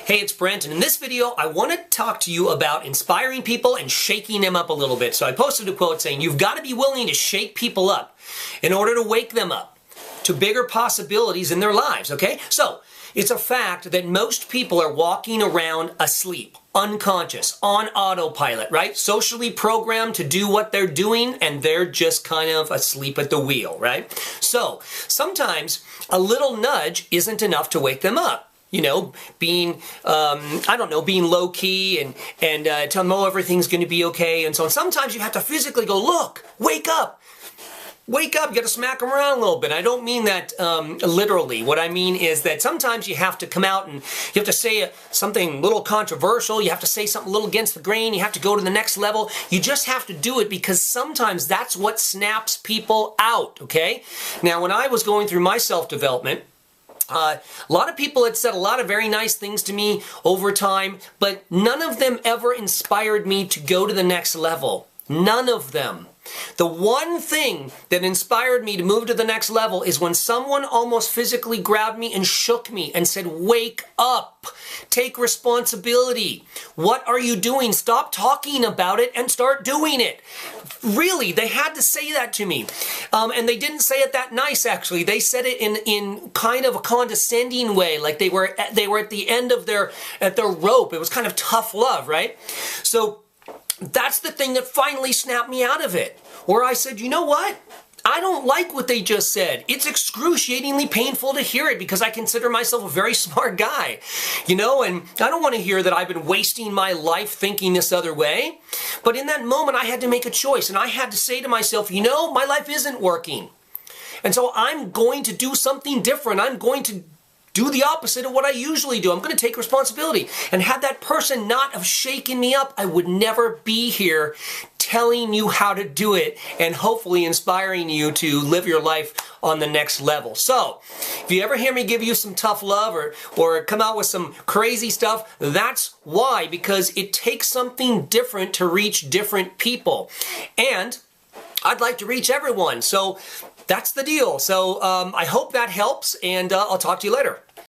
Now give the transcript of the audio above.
Hey, it's Brent, and in this video, I want to talk to you about inspiring people and shaking them up a little bit. So I posted a quote saying, you've got to be willing to shake people up in order to wake them up to bigger possibilities in their lives, okay? So it's a fact that most people are walking around asleep, unconscious, on autopilot, right? Socially programmed to do what they're doing, and they're just kind of asleep at the wheel, right? So sometimes a little nudge isn't enough to wake them up. You know, being, being low-key and tell them, oh, everything's going to be okay, and so on. Sometimes you have to physically go, look, wake up. Wake up, you got to smack them around a little bit. I don't mean that literally. What I mean is that sometimes you have to come out and you have to say something a little controversial. You have to say something a little against the grain. You have to go to the next level. You just have to do it because sometimes that's what snaps people out, okay? Now, when I was going through my self-development, a lot of people had said a lot of very nice things to me over time, but none of them ever inspired me to go to the next level. None of them. The one thing that inspired me to move to the next level is when someone almost physically grabbed me and shook me and said, wake up, take responsibility. What are you doing? Stop talking about it and start doing it. Really, they had to say that to me. And they didn't say it that nice, actually. They said it in kind of a condescending way, like they were at the end of their rope. It was kind of tough love, right? So that's the thing that finally snapped me out of it, where I said, you know what? I don't like what they just said. It's excruciatingly painful to hear it because I consider myself a very smart guy, you know, and I don't want to hear that I've been wasting my life thinking this other way. But in that moment, I had to make a choice, and I had to say to myself, you know, my life isn't working. And so I'm going to do something different. I'm going to do the opposite of what I usually do. I'm going to take responsibility. And had that person not have shaken me up, I would never be here telling you how to do it and hopefully inspiring you to live your life on the next level. So, if you ever hear me give you some tough love or come out with some crazy stuff, that's why, because it takes something different to reach different people. And I'd like to reach everyone. So that's the deal. So I hope that helps, and I'll talk to you later.